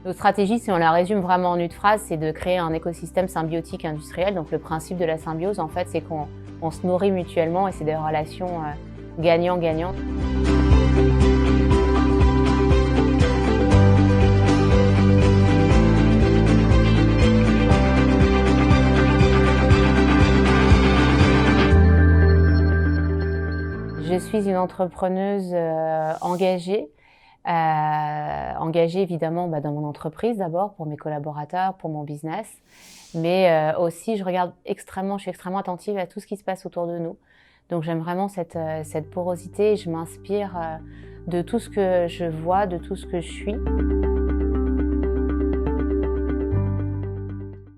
Notre stratégie, si on la résume vraiment en une phrase, c'est de créer un écosystème symbiotique industriel. Donc le principe de la symbiose, en fait, c'est qu'on se nourrit mutuellement et c'est des relations gagnant-gagnant. Je suis une entrepreneuse engagée. Engagée évidemment dans mon entreprise d'abord, pour mes collaborateurs, pour mon business. Mais aussi, je suis extrêmement attentive à tout ce qui se passe autour de nous. Donc j'aime vraiment cette porosité et je m'inspire de tout ce que je vois, de tout ce que je suis.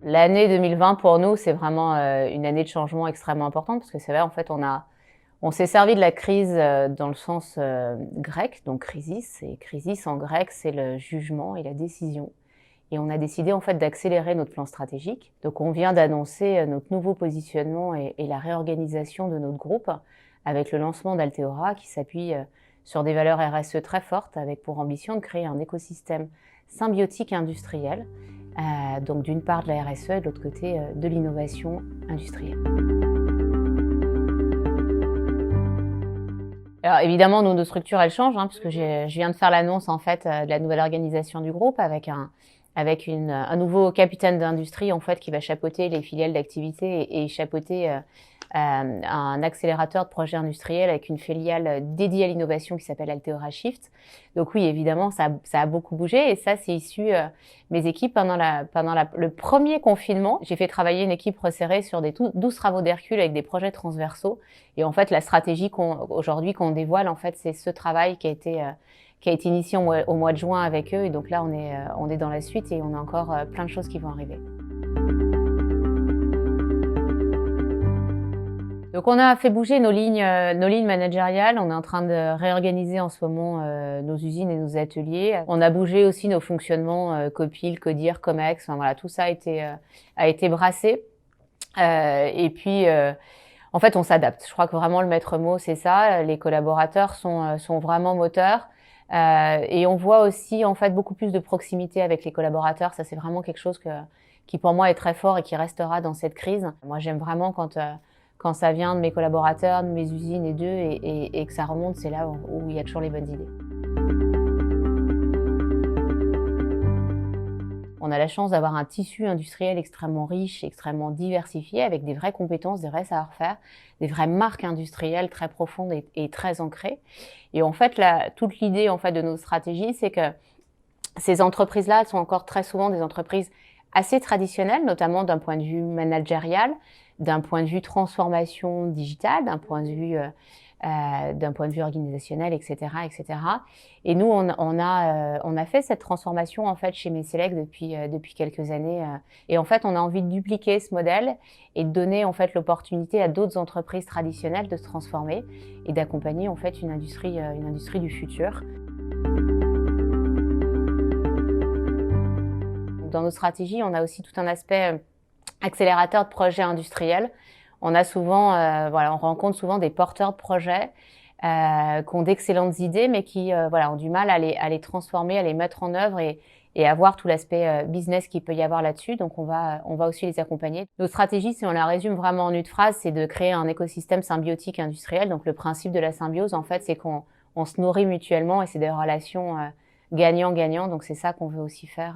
L'année 2020 pour nous, c'est vraiment une année de changement extrêmement importante parce que c'est vrai, en fait, on s'est servi de la crise dans le sens grec, donc crisis. Et crisis en grec, c'est le jugement et la décision. Et on a décidé en fait d'accélérer notre plan stratégique. Donc on vient d'annoncer notre nouveau positionnement et la réorganisation de notre groupe avec le lancement d'Alteora qui s'appuie sur des valeurs RSE très fortes avec pour ambition de créer un écosystème symbiotique industriel. Donc d'une part de la RSE et de l'autre côté de l'innovation industrielle. Alors évidemment, nos structures, elles changent, puisque je viens de faire l'annonce en fait de la nouvelle organisation du groupe avec un nouveau capitaine d'industrie en fait qui va chapeauter les filiales d'activité et chapeauter un accélérateur de projets industriels avec une filiale dédiée à l'innovation qui s'appelle Alteora Shift. Donc oui, évidemment, ça a beaucoup bougé et ça, c'est issu mes équipes pendant le premier confinement. J'ai fait travailler une équipe resserrée sur des 12 travaux d'Hercule avec des projets transversaux. Et en fait, la stratégie aujourd'hui qu'on dévoile, en fait, c'est ce travail qui a été initié au mois de juin avec eux. Et donc là, on est dans la suite et on a encore plein de choses qui vont arriver. Donc on a fait bouger nos lignes managériales. On est en train de réorganiser en ce moment nos usines et nos ateliers. On a bougé aussi nos fonctionnements Copil, Codir, Comex. Enfin, voilà, tout ça a été brassé. Et puis en fait, on s'adapte. Je crois que vraiment le maître mot, c'est ça. Les collaborateurs sont vraiment moteurs. Et on voit aussi en fait beaucoup plus de proximité avec les collaborateurs. Ça, c'est vraiment quelque chose qui pour moi est très fort et qui restera dans cette crise. Moi, j'aime vraiment quand ça vient de mes collaborateurs, de mes usines et d'eux, et que ça remonte, c'est là où il y a toujours les bonnes idées. On a la chance d'avoir un tissu industriel extrêmement riche, extrêmement diversifié, avec des vraies compétences, des vrais savoir-faire, des vraies marques industrielles très profondes et très ancrées. Et en fait, toute l'idée en fait de notre stratégie, c'est que ces entreprises-là, elles sont encore très souvent des entreprises assez traditionnelles, notamment d'un point de vue managérial, d'un point de vue transformation digitale, d'un point de vue organisationnel, etc., etc. Et nous, on a fait cette transformation en fait chez Messelec depuis quelques années. Et en fait, on a envie de dupliquer ce modèle et de donner en fait l'opportunité à d'autres entreprises traditionnelles de se transformer et d'accompagner en fait une industrie du futur. Dans nos stratégies, on a aussi tout un aspect accélérateur de projets industriels. On rencontre souvent des porteurs de projets qui ont d'excellentes idées, mais qui ont du mal à les transformer, à les mettre en œuvre et à voir tout l'aspect business qu'il peut y avoir là-dessus. Donc on va aussi les accompagner. Nos stratégies, si on la résume vraiment en une phrase, c'est de créer un écosystème symbiotique industriel. Donc le principe de la symbiose, en fait, c'est qu'on se nourrit mutuellement et c'est des relations gagnant-gagnant. Donc c'est ça qu'on veut aussi faire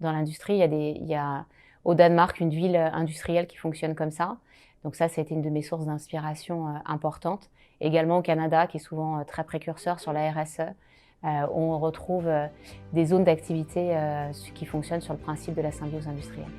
dans l'industrie. Il y a au Danemark une ville industrielle qui fonctionne comme ça. Donc ça a été une de mes sources d'inspiration importantes. Également au Canada, qui est souvent très précurseur sur la RSE, on retrouve des zones d'activité qui fonctionnent sur le principe de la symbiose industrielle.